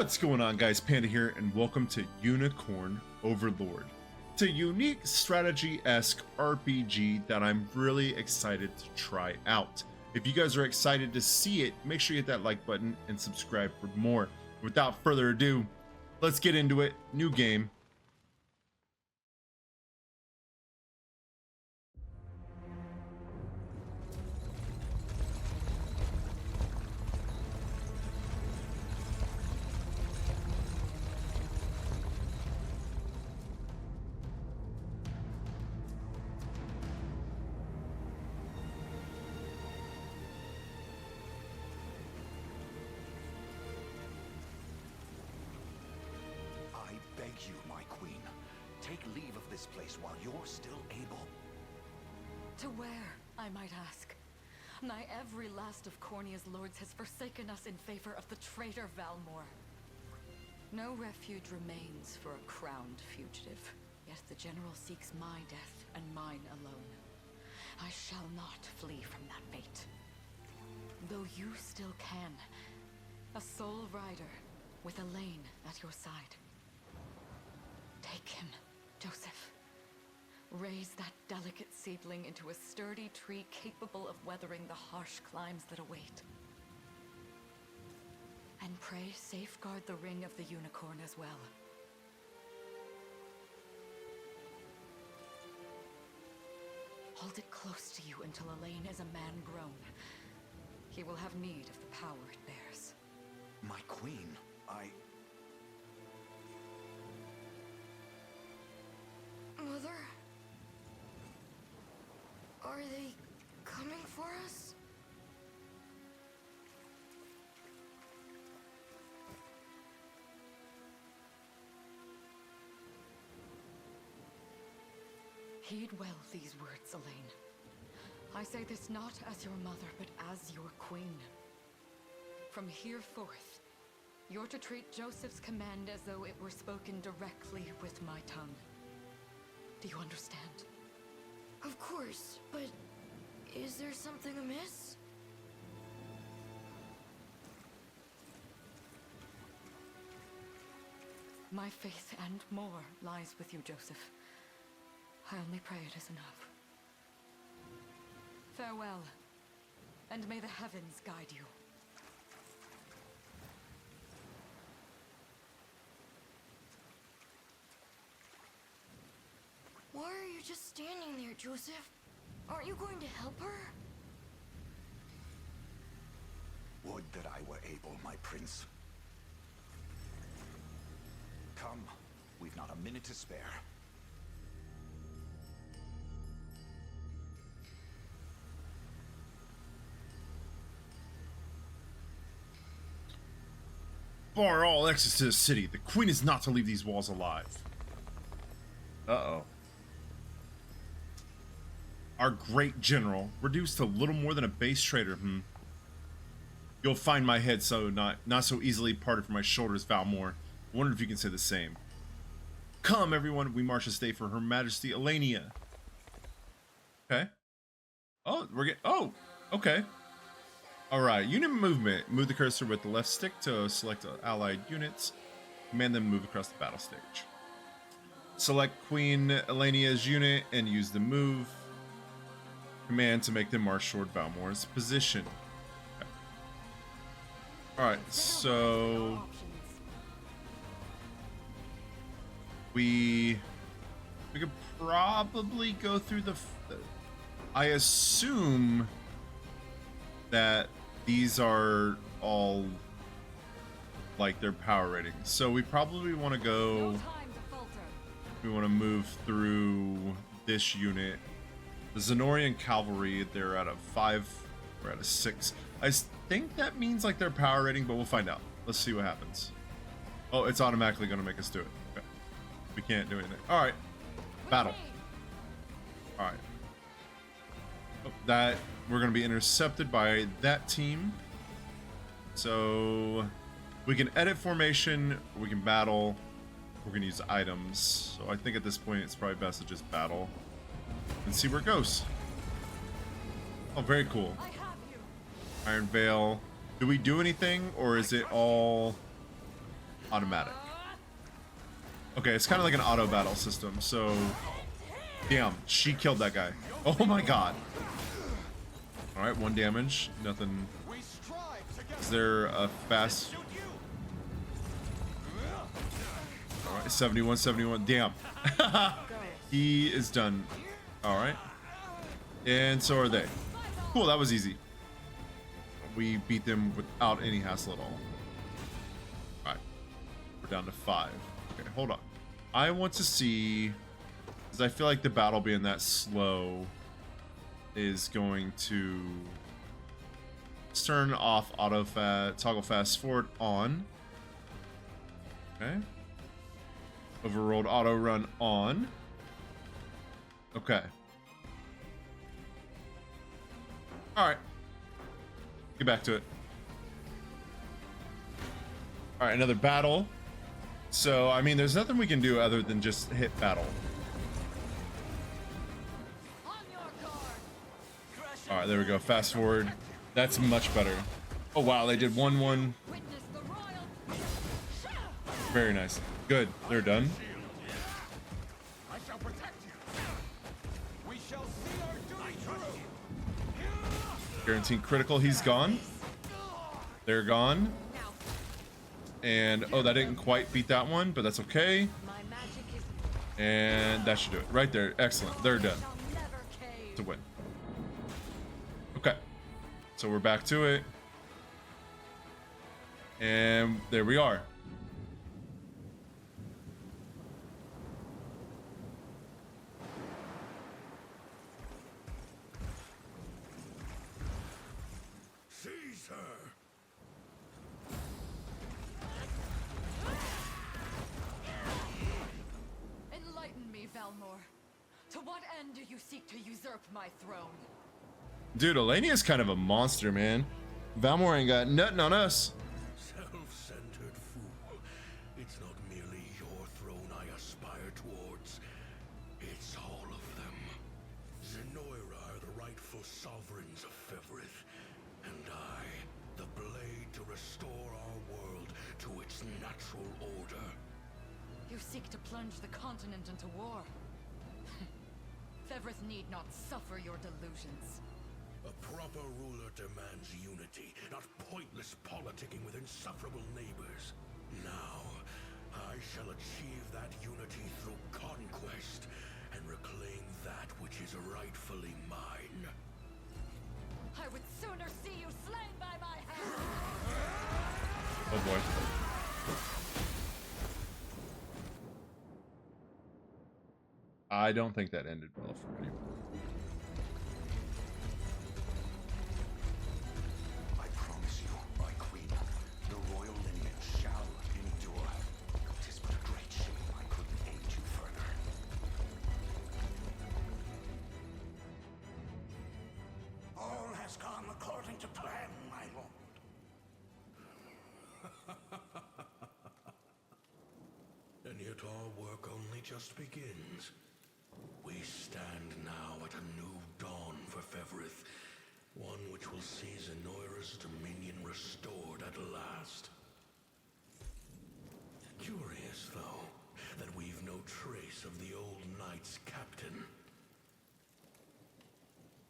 What's going on, guys? Panda here, and welcome to Unicorn Overlord. It's a unique strategy-esque RPG that I'm really excited to try out. If you guys are excited to see it, make sure you hit that like button and subscribe for more. Without further ado, let's get into it. New game. You, my queen, take leave of this place while you're still able. To where, I might ask? Nigh every last of Cornia's lords has forsaken us in favor of the traitor Valmore. No refuge remains for a crowned fugitive, yet the general seeks my death and mine alone. I shall not flee from that fate. Though you still can, a sole rider with Elaine at your side. Take him, Joseph. Raise that delicate seedling into a sturdy tree capable of weathering the harsh climes that await. And pray safeguard the ring of the unicorn as well. Hold it close to you until Elaine is a man grown. He will have need of the power it bears. My queen, Mother? Are they coming for us? Heed well these words, Elaine. I say this not as your mother, but as your queen. From here forth, you're to treat Joseph's command as though it were spoken directly with my tongue. Do you understand? Of course, but is there something amiss? My faith and more lies with you, Joseph. I only pray it is enough. Farewell, and may the heavens guide you. Why are you just standing there, Joseph? Aren't you going to help her? would that I were able, my prince. Come, we've not a minute to spare. Bar all access to the city. The queen is not to leave these walls alive. Uh-oh. Our great general, reduced to little more than a base traitor, You'll find my head so not so easily parted from my shoulders, Valmore. I wonder if you can say the same. Come, everyone, we march this day for Her Majesty Elenia. Okay. Oh, okay. Alright, unit movement. Move the cursor with the left stick to select allied units. Command them to move across the battle stage. Select Queen Elenia's unit and use the move command to make them march toward Valmore's position. Okay. Alright, so we could probably go through I assume that these are all like their power ratings. So we probably want to go, we want to move through this unit. The Zenorian Cavalry, they're at a 5, we're at a 6. I think that means like their power rating, but we'll find out. Let's see what happens. Oh, it's automatically going to make us do it. Okay. We can't do anything. All right. Battle. All right. Oh, that we're going to be intercepted by that team. So we can edit formation, we can battle, we're going to use items. So I think at this point it's probably best to just battle and see where it goes. Oh, very cool. Iron Veil. Do we do anything, or is it all automatic. Okay, it's kind of like an auto battle system. So, damn, she killed that guy. Oh my god. All right, 1 damage. Nothing. Is there a fast? All right, 71, 71. Damn. He is done. All right. And so are they. Cool, that was easy. We beat them without any hassle at all. All right. We're down to 5. Okay, hold on. I want to see, because I feel like the battle being that slow is going to turn off toggle fast forward on. Okay. Overrode auto run on. Okay. All right. Get back to it. All right, another battle. So, I mean, there's nothing we can do other than just hit battle. All right, there we go. Fast forward. That's much better. Oh, wow. They did 1-1. Very nice. Good. They're done. I shall protect you. We shall see our duty through. Guaranteed critical. He's gone. They're gone. And, oh, that didn't quite beat that one, but that's okay. And that should do it. Right there. Excellent. They're done. To win. Okay. So we're back to it. And there we are. Caesar. Enlighten me, Valmor. To what end do you seek to usurp my throne? Dude, Elenia's kind of a monster, man. Valmor ain't got nothing on us. Self-centered fool. It's not merely your throne I aspire towards. It's all of them. Zenoira are the rightful sovereigns of Fevrith. And I, the blade to restore our world to its natural order. You seek to plunge the continent into war. Fevrith need not suffer your delusions. A proper ruler demands unity, not pointless politicking with insufferable neighbors. Now, I shall achieve that unity through conquest and reclaim that which is rightfully mine. I would sooner see you slain by my hand. Oh boy. I don't think that ended well for anyone. I promise you, my queen, the royal lineage shall endure. 'Tis but a great shame I couldn't aid you further. All has gone according to plan, my lord. And yet our work only just begins. We stand now at a new dawn for Fevrith, one which will see Zenoira's dominion restored at last. Curious, though, that we've no trace of the old knight's captain.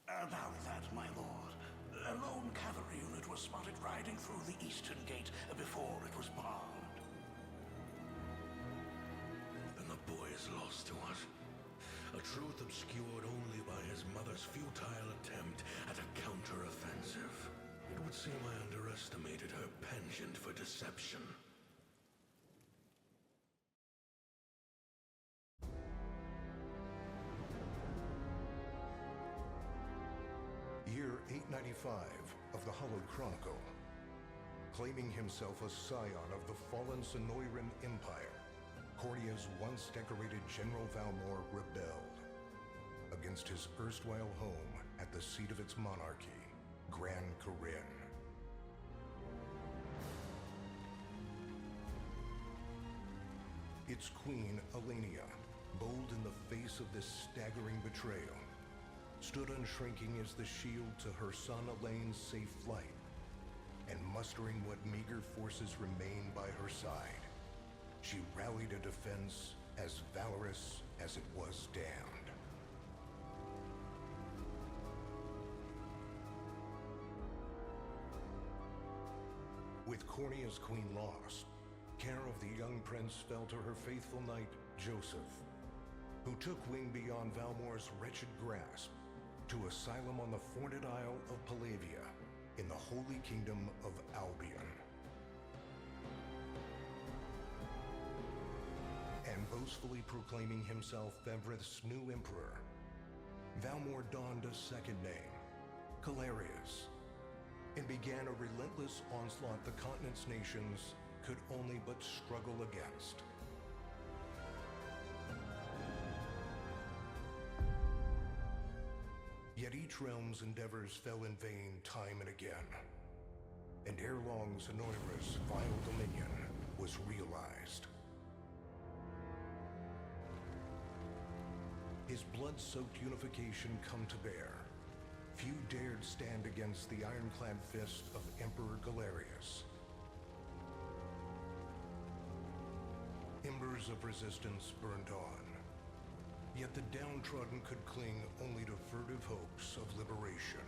About that, my lord. A lone cavalry unit was spotted riding through the eastern gate before it was barred. And the boy is lost to us. A truth obscured only by his mother's futile attempt at a counter-offensive. It would seem I underestimated her penchant for deception. Year 895 of the Hallowed Chronicle. Claiming himself a scion of the fallen Zenoiran Empire, Cornia's once decorated General Valmor rebelled against his erstwhile home at the seat of its monarchy, Gran Corinne. Its queen, Elenia, bold in the face of this staggering betrayal, stood unshrinking as the shield to her son Elaine's safe flight, and mustering what meager forces remained by her side, she rallied a defense as valorous as it was damned. With Cornea's queen lost, care of the young prince fell to her faithful knight, Joseph, who took wing beyond Valmore's wretched grasp to asylum on the Forned Isle of Palavia in the Holy Kingdom of Albion. And boastfully proclaiming himself Fevrith's new emperor, Valmore donned a second name, Calarius, and began a relentless onslaught the continent's nations could only but struggle against. Yet each realm's endeavors fell in vain time and again, and ere long Zenoira's vile dominion was realized. His blood-soaked unification come to bear, few dared stand against the ironclad fist of Emperor Galerius. Embers of resistance burned on, yet the downtrodden could cling only to furtive hopes of liberation.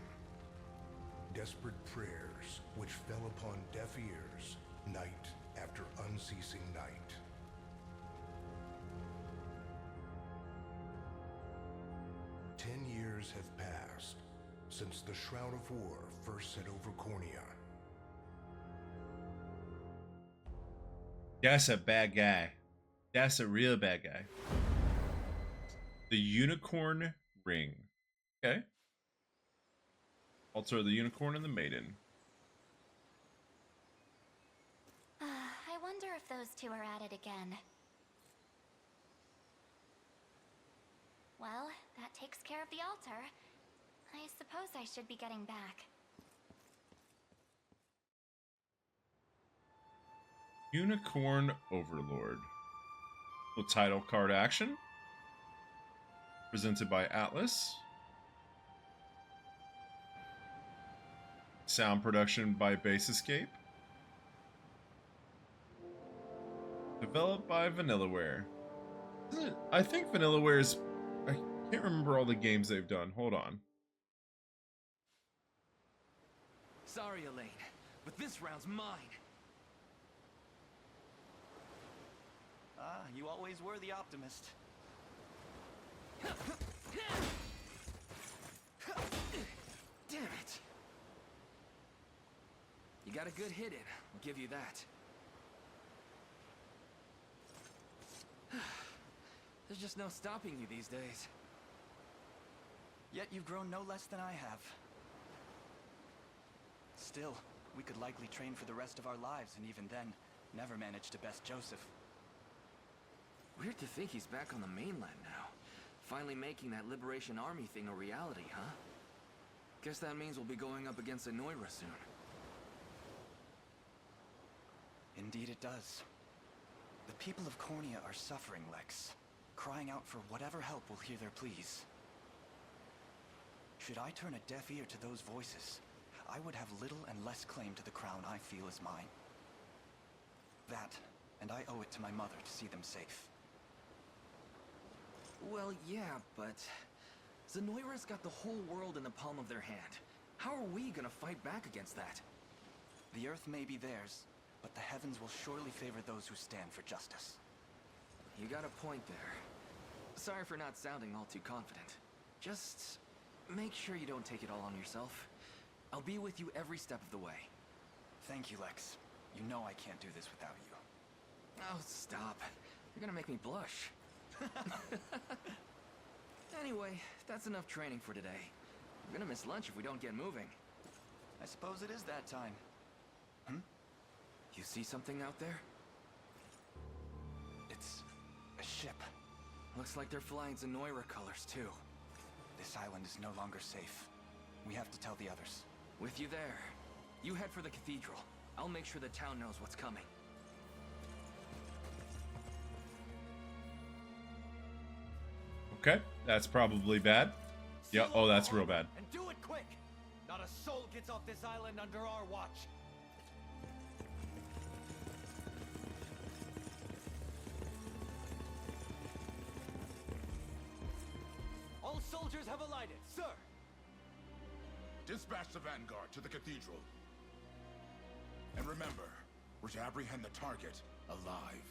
Desperate prayers which fell upon deaf ears night after unceasing night. Years have passed since the Shroud of War first set over Cornea. That's a bad guy. That's a real bad guy. The Unicorn Ring. Okay. Altar of the Unicorn and the Maiden. I wonder if those two are at it again. Well, that takes care of the altar. I suppose I should be getting back. Unicorn Overlord. Little title card action. Presented by Atlas. Sound production by Base Escape. Developed by Vanillaware. I think Vanillaware is... I can't remember all the games they've done. Hold on. Sorry, Elaine, but this round's mine. Ah, you always were the optimist. Damn it! You got a good hit in, I'll give you that. There's just no stopping you these days. Yet you've grown no less than I have. Still, we could likely train for the rest of our lives, and even then, never manage to best Joseph. Weird to think he's back on the mainland now. Finally making that Liberation Army thing a reality, huh? Guess that means we'll be going up against Zenoira soon. Indeed it does. The people of Cornea are suffering, Lex. Crying out for whatever help will hear their pleas. Should I turn a deaf ear to those voices, I would have little and less claim to the crown I feel is mine. That, and I owe it to my mother to see them safe. Well, yeah, but... Zenoira's got the whole world in the palm of their hand. How are we gonna fight back against that? The earth may be theirs, but the heavens will surely favor those who stand for justice. You got a point there. Sorry for not sounding all too confident. Just make sure you don't take it all on yourself. I'll be with you every step of the way. Thank you, Lex. You know I can't do this without you. Oh, stop. You're gonna make me blush. Anyway, that's enough training for today. I'm gonna miss lunch if we don't get moving. I suppose it is that time. You see something out there? It's a ship. Looks like they're flying Zenoira colors, too. This island is no longer safe. We have to tell the others. With you there. You head for the cathedral. I'll make sure the town knows what's coming. Okay, that's probably bad. Yeah, oh, that's real bad. And do it quick! Not a soul gets off this island under our watch. soldiers have alighted, sir! Dispatch the vanguard to the cathedral. And remember, we're to apprehend the target alive.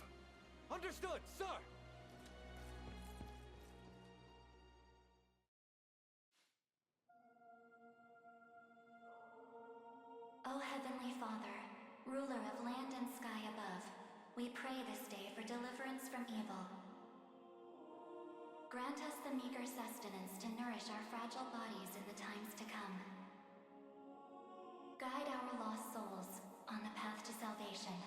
Understood, sir! O Heavenly Father, ruler of land and sky above, we pray this day for deliverance from evil. Grant us the meager sustenance to nourish our fragile bodies in the times to come. Guide our lost souls on the path to salvation.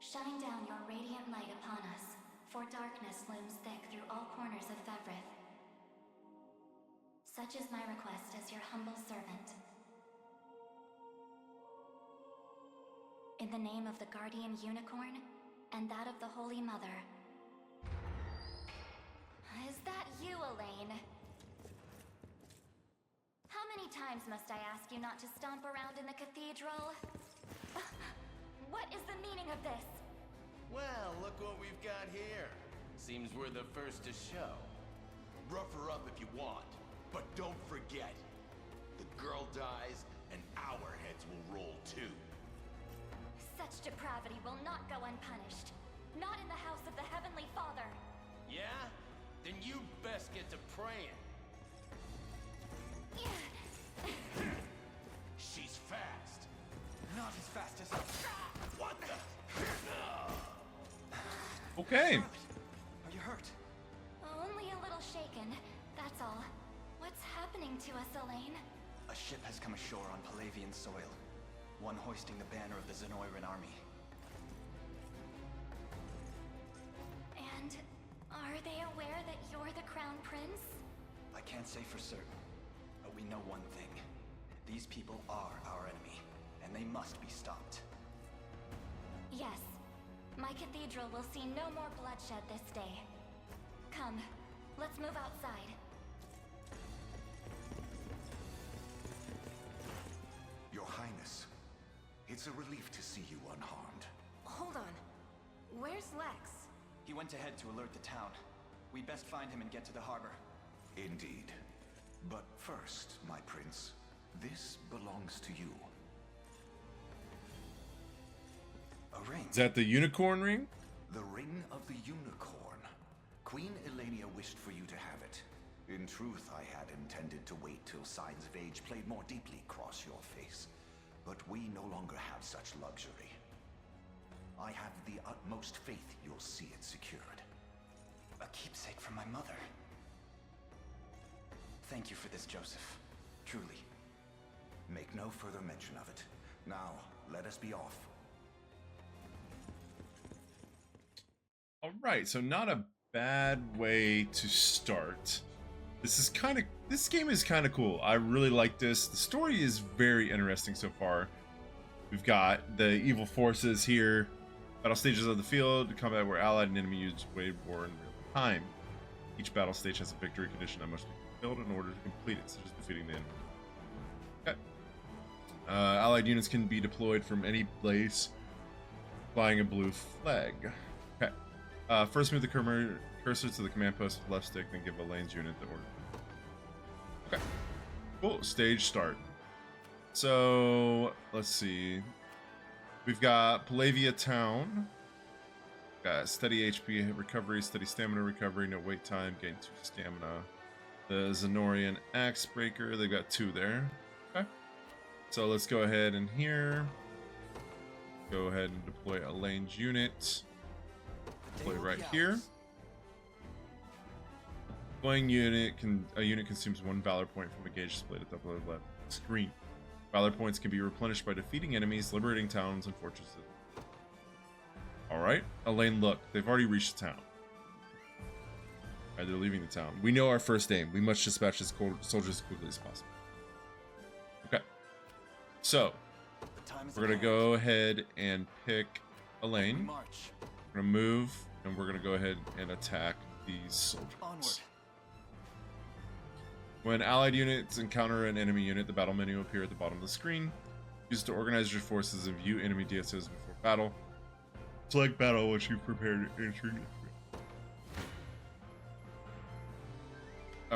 Shine down your radiant light upon us, for darkness looms thick through all corners of Fevrith. Such is my request as your humble servant. In the name of the Guardian Unicorn, and that of the Holy Mother. Is that you, Elaine? How many times must I ask you not to stomp around in the cathedral? What is the meaning of this? Well, look what we've got here. Seems we're the first to show. Rough her up if you want, but don't forget. The girl dies, and our heads will roll too. Such depravity will not go unpunished. Not in the house of the Heavenly Father. Yeah? Then you best get to praying. She's fast. Not as fast as us. What the? Okay. Are you hurt? Only a little shaken, that's all. What's happening to us, Elaine? A ship has come ashore on Palavian soil. One hoisting the banner of the Zenoiran army. And are they aware that you're the Crown Prince? I can't say for certain, but we know one thing. These people are our enemy, and they must be stopped. Yes. My cathedral will see no more bloodshed this day. Come, let's move outside. Your Highness, it's a relief to see you unharmed. Hold on. Where's Lex? He went ahead to alert the town. We best find him and get to the harbor. Indeed. But first, my prince, this belongs to you. A ring. Is that the unicorn ring? The Ring of the Unicorn. Queen Elenia wished for you to have it. In truth, I had intended to wait till signs of age played more deeply across your face. But we no longer have such luxury. I have the utmost faith you'll see it secured. A keepsake from my mother. Thank you for this, Joseph. Truly. Make no further mention of it. Now, let us be off. All right, so not a bad way to start. This game is kind of cool. I really like this. The story is very interesting so far. We've got the evil forces here, battle stages of the field, combat where allied and enemy units wage war in real time. Each battle stage has a victory condition that must be fulfilled in order to complete it, such as defeating the enemy. Okay. Allied units can be deployed from any place, flying a blue flag. Okay. First move the cursor to the command post with left stick, then give Elaine's unit the order. Okay. Cool. Stage start. So, let's see. We've got Palavia Town. Got steady HP recovery, steady stamina recovery, no wait time, gain 2 stamina. The Zenorian Axe Breaker, they've got 2 there. Okay. So let's go ahead and here. Go ahead and deploy Elaine's unit. Deploy right here. Deploying a unit consumes 1 Valor point from a gauge displayed at the upper left screen. Valor points can be replenished by defeating enemies, liberating towns and fortresses. Alright, Elaine, look, they've already reached the town. Alright, they're leaving the town. We know our first aim. We must dispatch as soldiers as quickly as possible. Okay. So, we're going to go ahead and pick Elaine. We're going to move, and we're going to go ahead and attack these soldiers. Onward. When allied units encounter an enemy unit, the battle menu will appear at the bottom of the screen. Use it to organize your forces and view enemy DSOs before battle. Select battle once you've prepared entry.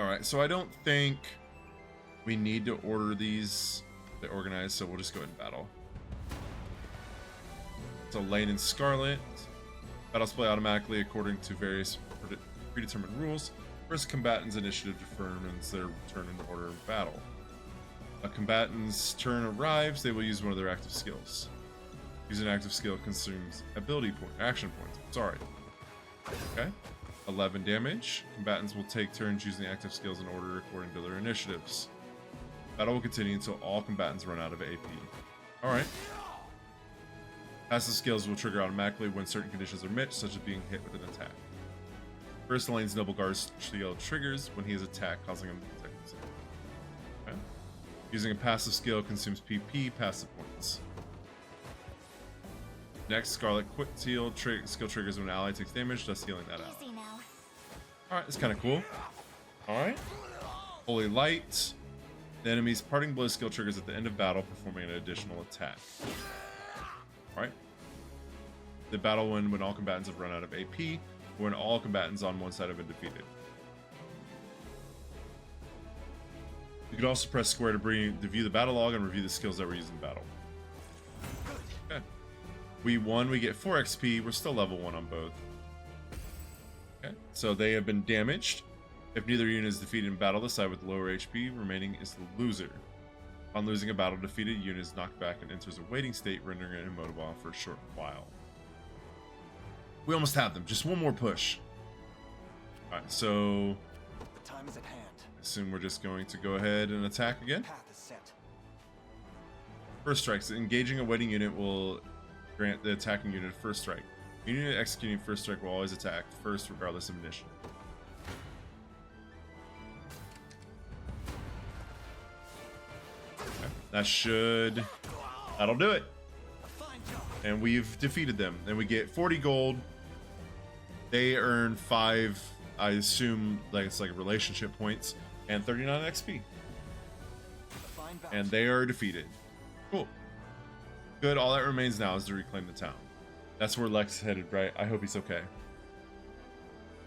All right, so I don't think we need to order these to organize, so we'll just go ahead and battle. So Lane and Scarlet. Battles play automatically according to various predetermined rules. First combatant's initiative determines their turn in order of battle. A combatant's turn arrives, they will use one of their active skills. Using an active skill consumes action points. Sorry. Okay. 11 damage. Combatants will take turns using active skills in order according to their initiatives. Battle will continue until all combatants run out of AP. Alright. Passive skills will trigger automatically when certain conditions are met, such as being hit with an attack. First Lane's Noble Guard's skill triggers when he is attacked, causing him to protect himself. Okay. Using a passive skill consumes PP passive points. Next, Scarlet Quick Heal skill triggers when an ally takes damage, thus healing that out. Alright, that's kind of cool. Alright. Holy Light. The enemy's Parting Blow skill triggers at the end of battle, performing an additional attack. Alright. The battle will end when all combatants have run out of AP, or when all combatants on one side have been defeated. You can also press square to view the battle log and review the skills that were used in battle. Okay. We won, we get 4 XP, we're still level 1 on both. Okay, so they have been damaged. If neither unit is defeated in battle, the side with lower HP remaining is the loser. On losing a battle, defeated unit is knocked back and enters a waiting state, rendering it immobile for a short while. We almost have them. Just one more push. Alright, so The time is at hand. I assume we're just going to go ahead and attack again. Path is set. First strikes. Engaging a waiting unit will grant the attacking unit first strike. Unit executing first strike will always attack first, regardless of initiative. Okay. That'll do it. And we've defeated them. And we get 40 gold. They earn 5, I assume, like it's like relationship points, and 39 XP. And they are defeated. Cool. Good. All that remains now is to reclaim the town. That's where Lex is headed, right? I hope he's okay.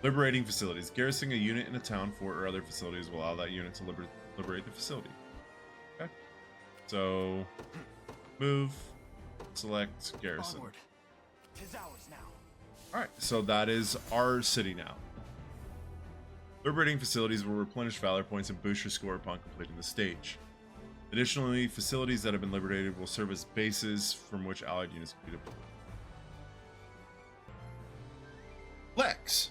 Liberating facilities. Garrisoning a unit in a town, fort, or other facilities will allow that unit to liberate the facility. Okay. So, move, select, garrison. Onward. 'Tis ours now. Alright, so that is our city now. Liberating facilities will replenish valor points and boost your score upon completing the stage. Additionally, facilities that have been liberated will serve as bases from which allied units can be deployed. Lex!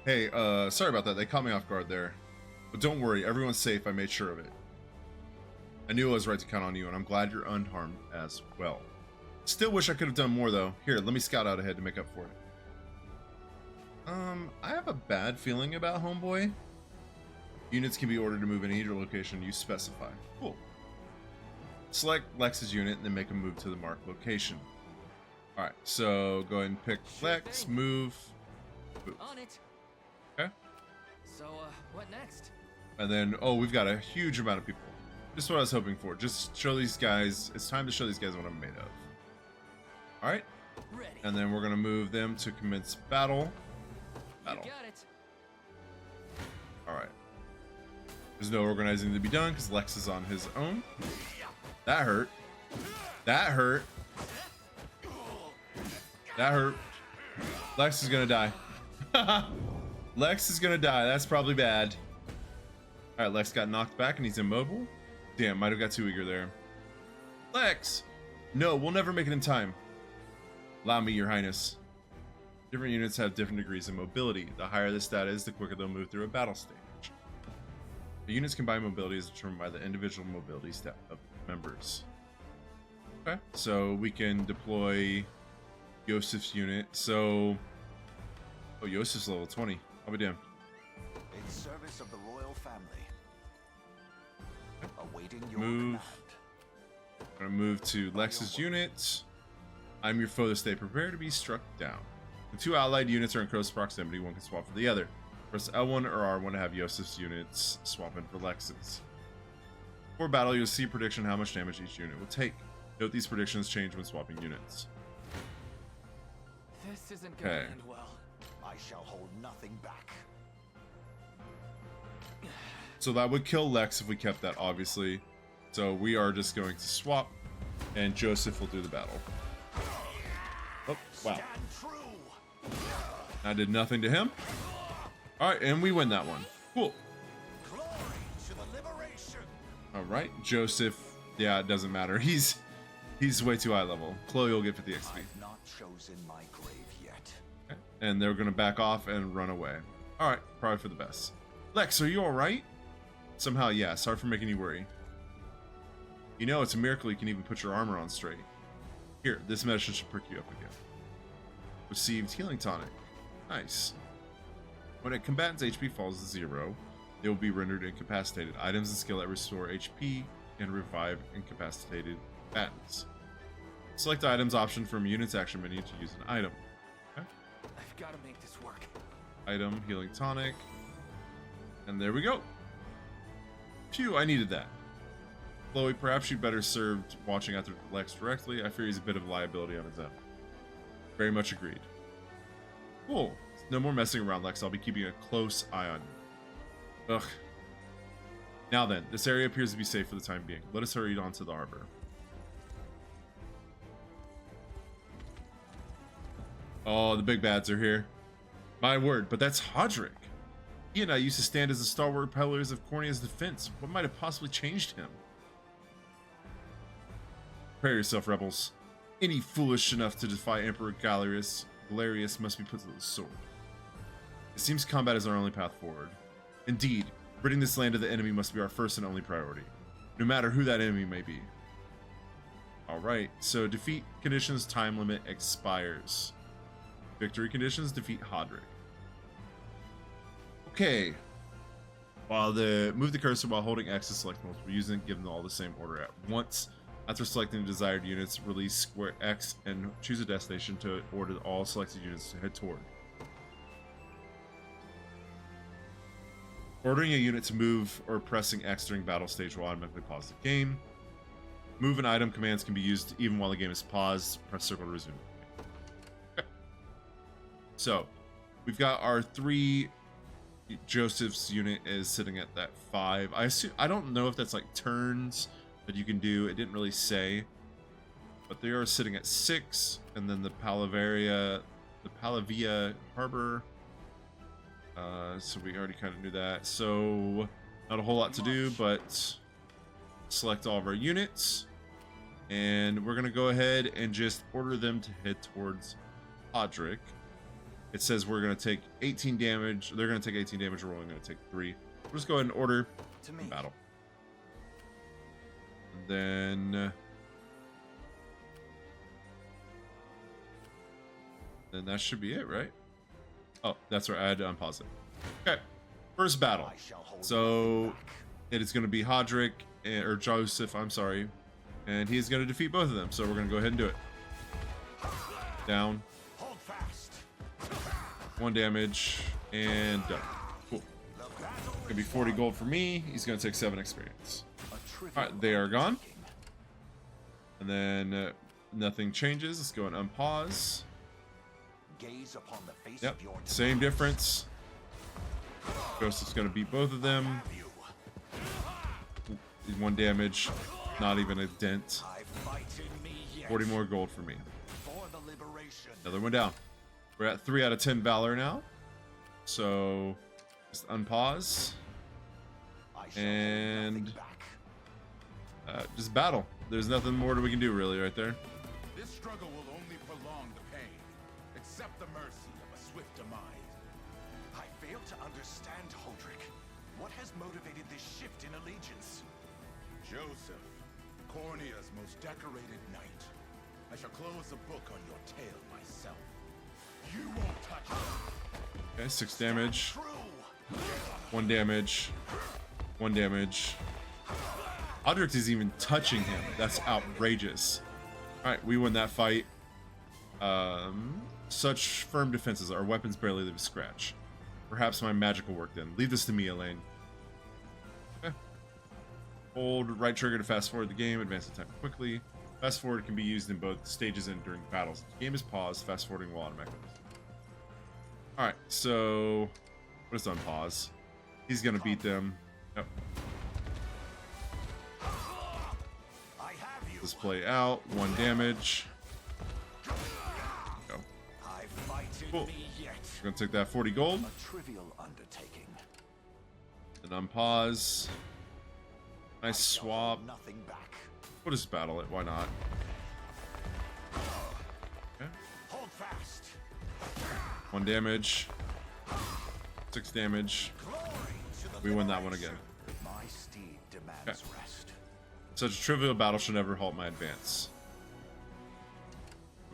Hey, sorry about that. They caught me off guard there. But don't worry, everyone's safe. I made sure of it. I knew I was right to count on you, and I'm glad you're unharmed as well. Still wish I could have done more, though. Here, let me scout out ahead to make up for it. I have a bad feeling about Homeboy. Units can be ordered to move in either location you specify. Cool. Select Lex's unit and then make a move to the marked location. Alright, so go ahead and pick Lex, move. On it. Okay. So, what next? And then, oh, we've got a huge amount of people. Just what I was hoping for. Just show these guys. It's time to show these guys what I'm made of. Alright. And then we're going to move them to commence battle. You got it. Alright. There's no organizing to be done because Lex is on his own. That hurt. That hurt. That hurt. Lex is going to die. Lex is going to die. That's probably bad. Alright, Lex got knocked back and he's immobile. Damn, might have got too eager there. Lex! No, we'll never make it in time. Allow me, Your Highness. Different units have different degrees of mobility. The higher the stat is, the quicker they'll move through a battle stage. The unit's combined mobility is determined by the individual mobility stat of members. Okay, so we can deploy Yosef's unit. So, oh, Yosef's level 20. I'll be damned. In service of the royal family. Awaiting your Move. command. I'm gonna move to Lex's unit. I'm your foe this day. Prepare to be struck down. The two allied units are in close proximity. One can swap for the other. Press L1 or R1 to have Yosef's units swap in for Lex's. Before battle, you'll see a prediction how much damage each unit will take. Note these predictions change when swapping units. This isn't gonna end well. I shall hold nothing back. So that would kill Lex if we kept that, obviously. So we are just going to swap, and Joseph will do the battle. Oh, wow. I did nothing to him. All right, and we win that one. Cool. All right, Joseph. Yeah, it doesn't matter. He's way too high level. Chloe will get 50 XP. I've not chosen my grave yet. Okay. And they're gonna back off and run away. All right, probably for the best. Lex, are you all right? Somehow, yeah. Sorry for making you worry. You know, it's a miracle you can even put your armor on straight. Here, this medicine should perk you up again. Received healing tonic. Nice. When a combatant's HP falls to 0, they will be rendered incapacitated. Items and skill that restore HP and revive incapacitated combatants. Select the items option from unit's action menu to use an item. Okay. I've got to make this work. Item, healing tonic. And there we go. Phew, I needed that. Chloe, perhaps you'd better served watching after Lex directly. I fear he's a bit of a liability on his own. Very much agreed. Cool. No more messing around, Lex. I'll be keeping a close eye on you. Ugh. Now then, this area appears to be safe for the time being. Let us hurry on to the harbor. Oh, the big bads are here. My word, but that's Hodrick. He and I used to stand as the stalwart pillars of Cornea's defense. What might have possibly changed him? Prepare yourself, rebels. Any foolish enough to defy Emperor Galerius must be put to the sword. It seems combat is our only path forward. Indeed, ridding this land of the enemy must be our first and only priority, no matter who that enemy may be. Alright, so defeat conditions time limit expires. Victory conditions defeat Hodrick. Okay. Move the cursor while holding X to select multiple units, give them all the same order at once. After selecting the desired units, release square X and choose a destination to order all selected units to head toward. Ordering a unit to move or pressing X during battle stage will automatically pause the game. Move and item commands can be used even while the game is paused. Press circle to resume. Okay. So, we've got our 3. Joseph's unit is sitting at that 5. I don't know if that's like turns that you can do. It didn't really say, but they are sitting at 6, and then the Palavia Harbor. So we already kind of knew that. So not a whole lot to do, but select all of our units, and we're gonna go ahead and just order them to head towards Hodrick. It says we're going to take 18 damage. They're going to take 18 damage. We're only going to take 3. We'll just go ahead and order battle. And then that should be it, right? Oh, that's right. I had to unpause it. Okay. First battle. So it is going to be Hodrick, or Joseph, I'm sorry. And he's going to defeat both of them. So we're going to go ahead and do it. Down. 1 damage, and done. Cool. Gonna be 40 gold for me. He's gonna take 7 experience. Alright, they are gone. And then nothing changes. Let's go and unpause. Yep, same difference. Joseph's gonna beat both of them. 1 damage, not even a dent. 40 more gold for me. Another one down. We're at 3 out of 10 Valor now. So just unpause. And just battle. There's nothing more that we can do really right there. This struggle will only prolong the pain. Accept the mercy of a swift demise. I fail to understand, Hodrick. What has motivated this shift in allegiance? Joseph, Cornea's most decorated knight. I shall close the book on your tale myself. You won't touch me. Okay, 6 damage. 1 damage. 1 damage. Hodrick is even touching him. That's outrageous. Alright, we win that fight. Such firm defenses. Our weapons barely leave a scratch. Perhaps my magic will work then. Leave this to me, Elaine. Okay. Hold right trigger to fast forward the game. Advance the time quickly. Fast forward can be used in both stages and during battles. The game is paused. Fast forwarding will automatically. Alright, so we'll just unpause. He's gonna beat them. Yep. Let's play out. 1 damage. Go. Cool. We're gonna take that 40 gold. A trivial undertaking. And unpause. Nice swap. Nothing back. We'll just battle it. Why not? Okay. Hold fast. 1 damage. 6 damage. We win that one again. My steed demands rest. Such a trivial battle should never halt my advance.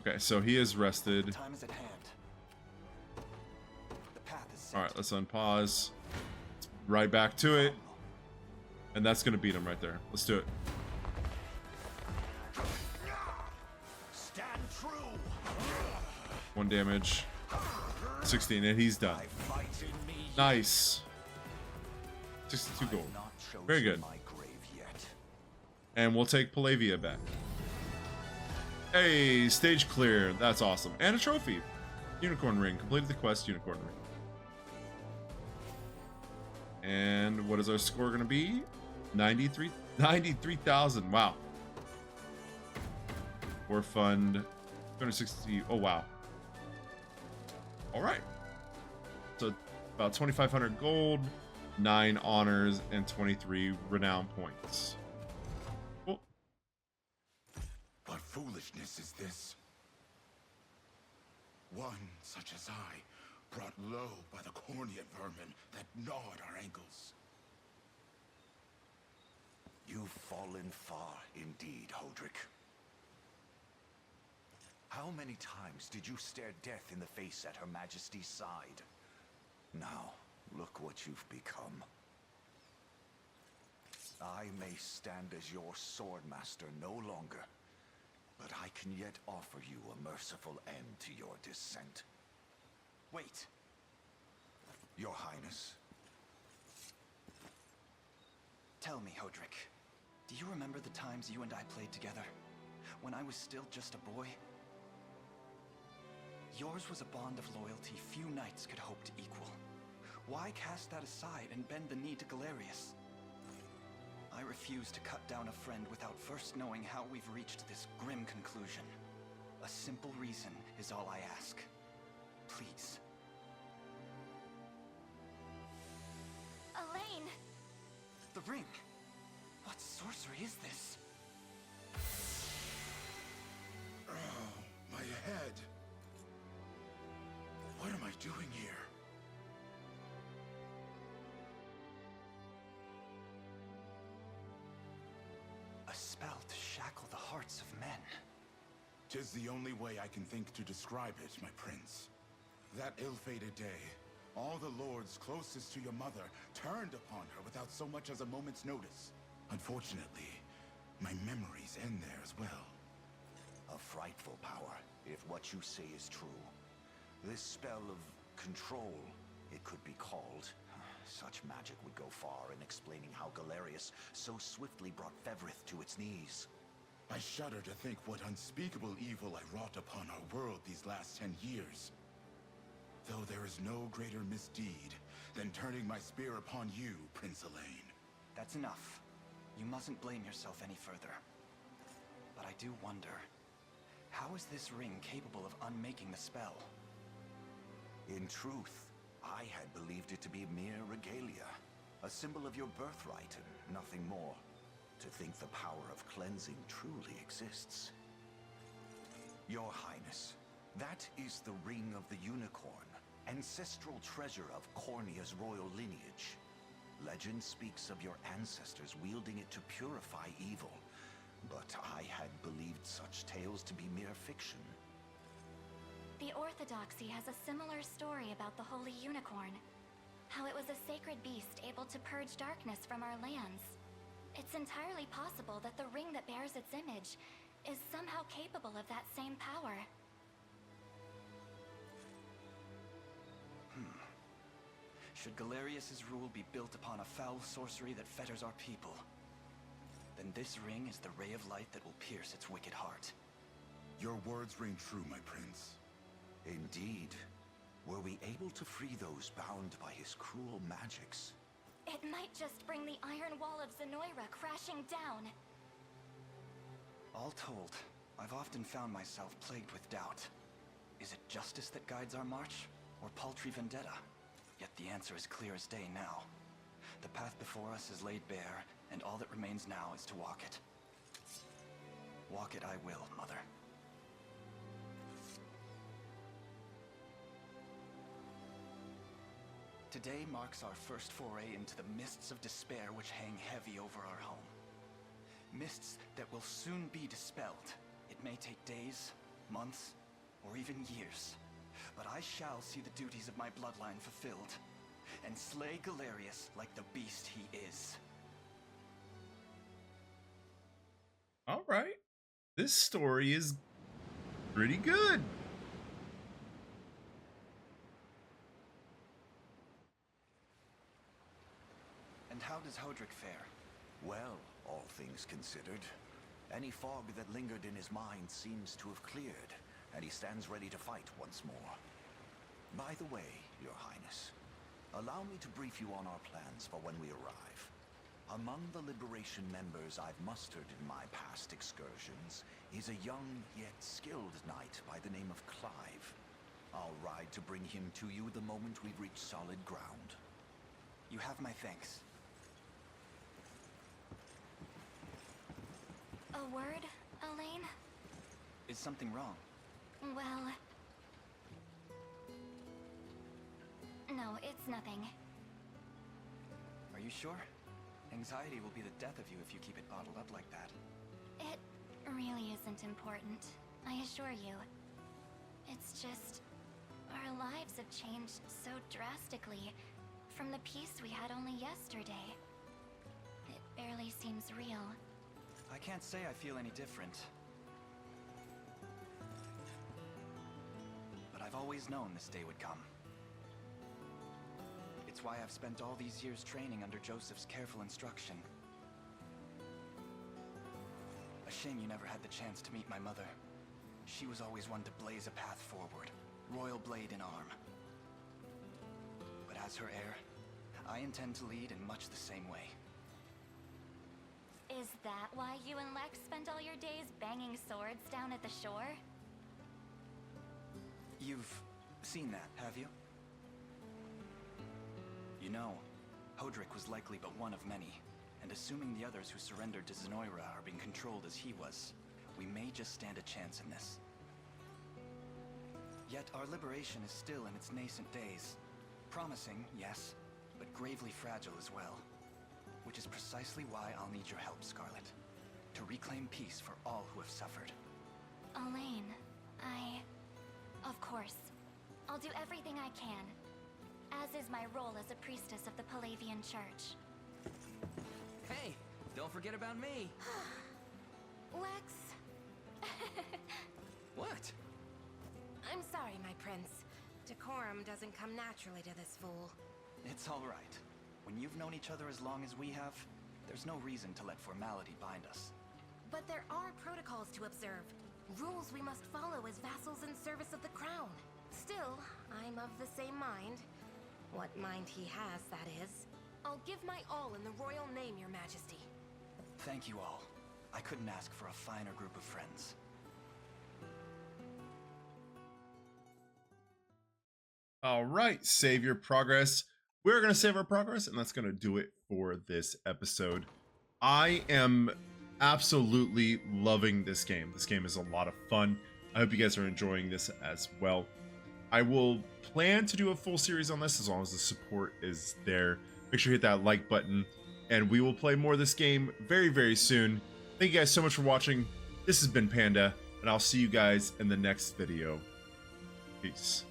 Okay, so he is rested. Time is at hand. The path is set. All right, let's unpause. Right back to it. And that's gonna beat him right there. Let's do it. Stand true. 1 damage. 16, and he's done. Nice. 62 gold. Very good. And we'll take Palavia back. Hey, stage clear. That's awesome. And a trophy. Unicorn ring. Completed the quest, Unicorn ring. And what is our score going to be? 93,000. Wow. War fund 260. Oh, wow. All right. So about 2,500 gold, 9 honors, and 23 renown points. Cool. What foolishness is this? One such as I, brought low by the cornea vermin that gnawed our ankles. You've fallen far indeed, Hodrick. How many times did you stare death in the face at Her Majesty's side? Now, look what you've become. I may stand as your swordmaster no longer, but I can yet offer you a merciful end to your descent. Wait. Your Highness. Tell me, Hodrick. Do you remember the times you and I played together? When I was still just a boy? Yours was a bond of loyalty few knights could hope to equal. Why cast that aside and bend the knee to Galerius? I refuse to cut down a friend without first knowing how we've reached this grim conclusion. A simple reason is all I ask. Please. Elaine! The ring! What sorcery is this? Oh, my head. What am I doing here? A spell to shackle the hearts of men. 'Tis the only way I can think to describe it, my prince. That ill-fated day, all the lords closest to your mother turned upon her without so much as a moment's notice. Unfortunately, my memories end there as well. A frightful power, if what you say is true. This spell of control, it could be called. Such magic would go far in explaining how Galerius so swiftly brought Fevrith to its knees. I shudder to think what unspeakable evil I wrought upon our world these last 10 years. Though there is no greater misdeed than turning my spear upon you, Prince Elaine. That's enough. You mustn't blame yourself any further. But I do wonder, how is this ring capable of unmaking the spell? In truth, I had believed it to be mere regalia, a symbol of your birthright and nothing more. To think the power of cleansing truly exists. Your Highness, that is the Ring of the Unicorn, ancestral treasure of Cornea's royal lineage. Legend speaks of your ancestors wielding it to purify evil, but I had believed such tales to be mere fiction. The Orthodoxy has a similar story about the Holy Unicorn. How it was a sacred beast able to purge darkness from our lands. It's entirely possible that the ring that bears its image is somehow capable of that same power. Should Galerius's rule be built upon a foul sorcery that fetters our people, then this ring is the ray of light that will pierce its wicked heart. Your words ring true, my prince. Indeed. Were we able to free those bound by his cruel magics, It might just bring the iron wall of Zenoira crashing down. All told, I've often found myself plagued with doubt. Is it justice that guides our march, or paltry vendetta? Yet the answer is clear as day now. The path before us is laid bare, and all that remains now is to walk it. Walk it I will, Mother. Today marks our first foray into the mists of despair which hang heavy over our home. Mists that will soon be dispelled. It may take days, months, or even years. But I shall see the duties of my bloodline fulfilled, and slay Galerius like the beast he is. All right. This story is pretty good. And how does Hodrick fare? Well, all things considered, any fog that lingered in his mind seems to have cleared, and he stands ready to fight once more. By the way, Your Highness, allow me to brief you on our plans for when we arrive. Among the Liberation members I've mustered in my past excursions is a young yet skilled knight by the name of Clive. I'll ride to bring him to you the moment we've reached solid ground. You have my thanks. A word, Elaine? Is something wrong? Well... No, it's nothing. Are you sure? Anxiety will be the death of you if you keep it bottled up like that. It really isn't important, I assure you. It's just... our lives have changed so drastically from the peace we had only yesterday. It barely seems real. I can't say I feel any different. But I've always known this day would come. It's why I've spent all these years training under Joseph's careful instruction. A shame you never had the chance to meet my mother. She was always one to blaze a path forward, royal blade in arm. But as her heir, I intend to lead in much the same way. Is that why you and Lex spend all your days banging swords down at the shore? You've seen that, have you? You know, Hodrick was likely but one of many, and assuming the others who surrendered to Zenoira are being controlled as he was, we may just stand a chance in this. Yet our liberation is still in its nascent days. Promising, yes, but gravely fragile as well. Which is precisely why I'll need your help, Scarlet. To reclaim peace for all who have suffered. Elaine, Of course. I'll do everything I can. As is my role as a priestess of the Palavian Church. Hey, don't forget about me. Lex. What? I'm sorry, my prince. Decorum doesn't come naturally to this fool. It's all right. When you've known each other as long as we have, there's no reason to let formality bind us. But there are protocols to observe. Rules we must follow as vassals in service of the crown. Still, I'm of the same mind. What mind he has, that is. I'll give my all in the royal name, Your Majesty. Thank you all. I couldn't ask for a finer group of friends. All right, save your progress. We're going to save our progress, and that's going to do it for this episode. I am absolutely loving this game. This game is a lot of fun. I hope you guys are enjoying this as well. I will plan to do a full series on this as long as the support is there. Make sure you hit that like button, and we will play more of this game very, very soon. Thank you guys so much for watching. This has been Panda, and I'll see you guys in the next video. Peace.